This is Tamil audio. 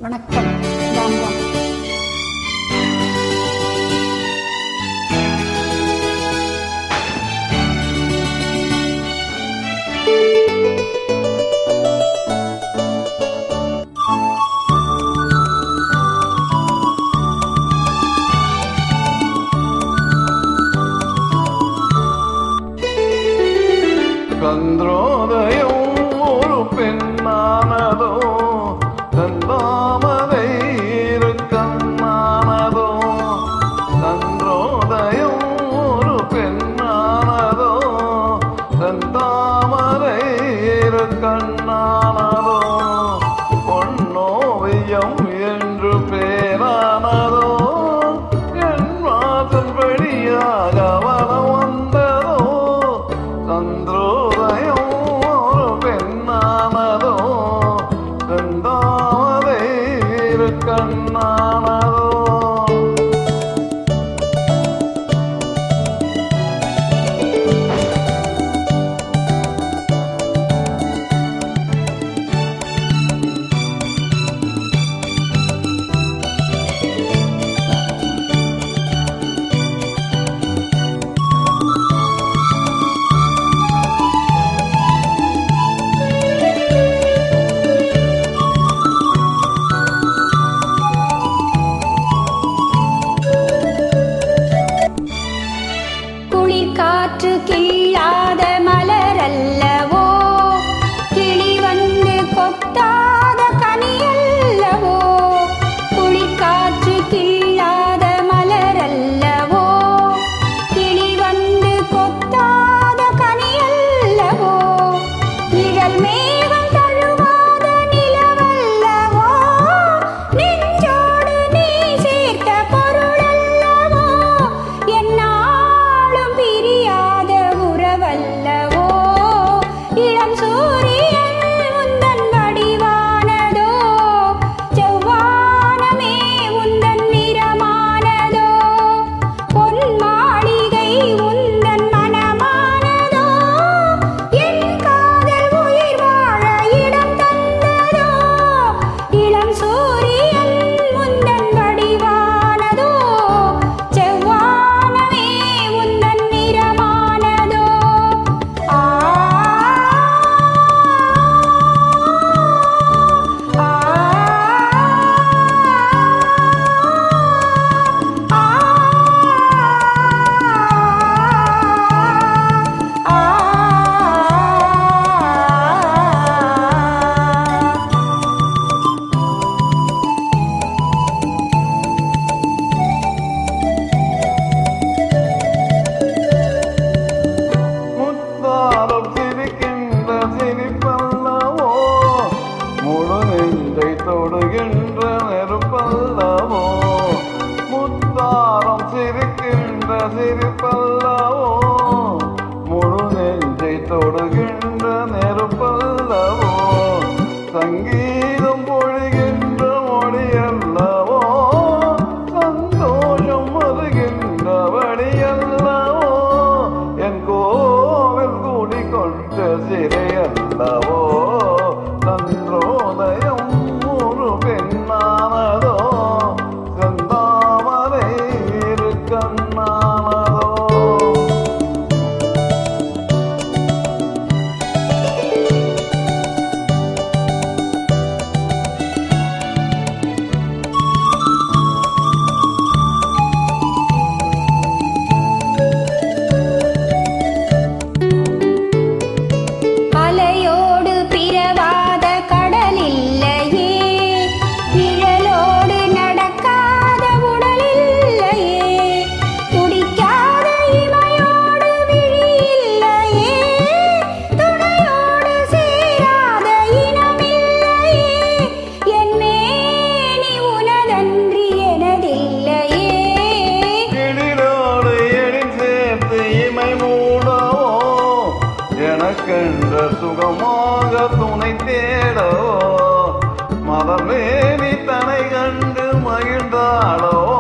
வணக்கம். ராம் ராம். சந்திரோதயம் ஒரு பெண்ணானதோ, செந்தாமரை இரு கண்ணானதோ. சந்திரோதயம் ஒரு பெண்ணானதோ, செந்தாமரை இரு கண்ணானதோ. பொன்னோவியம் என்று பேரானதோ, என் வாசல் வழியாக வலம் வந்ததோ. சந்திரோதயம் ஒரு பெண்ணானதோ, செந்தாமரை இரு கண்ணானதோ. காற்று கிள்ளாத மலரல்லவோ, கிளி வந்து கொத்தாத கனியல்லவோ. குளிர்காற்று கிள்ளாத மலரல்லவோ, கிளி வந்து கொத்தாத கனியல்லவோ. நிழல் மேகம் தழுவாத நிலவல்லவோ, நெஞ்சோடு நீ சேர்த்த பொருளல்லவோ. என்னாலும் பிரியாத உறவல்லவோ. இளம் சூரியன் உந்தன் வடிவானதோ, செவ்வானமே உந்தன் நிறமானதோ. பொன் மாளிகை உந்தன் மனமானதோ, என் காதல் உயிர் வாழ இடம் தந்ததோ. இளம் சூரியன் உந்தன் வடிவானதோ, செவ்வானமே உந்தன் நிறமானதோ. ஆ ஆ முத்தாரம் சிரிக்கின்ற சிரிப்பல்லவோ, முழு நெஞ்சை தொடுகின்ற நெருப்பல்லவோ. முத்தாரம் சிரிக்கின்ற சிரிப்பல்லவோ, முழு நெஞ்சை தொடுகின்ற நெருப்பல்லவோ. சங்கீதம் பொழிகின்ற மொழியல்லவோ, சந்தோஷம் வருகின்ற வழியல்லவோ. என் கோவில் கூடிக்கொண்ட சிறையல்லவோ. சந்திரோதயம் ஒரு பெண்ணானதோ, செந்தாமரை இரு கண்ணானதோ. அலையோடு பிறவாத கடல் இல்லையே, நிழலோடு நடக்காத உடல் இல்லையே. துடிக்காத இமையோடு விழி இல்லையே, துணையோடு சேராத இனம் இல்லையே. என் மேனி உனதன்றி எனதில்லையே. எழிலோடு எழில் சேர்த்து இமை மூடவோ, எனக்கென்ற சுகமாக துணை தேடவோ. மதமேனி தனை கண்டு மகிழ்ந்தாடவோ,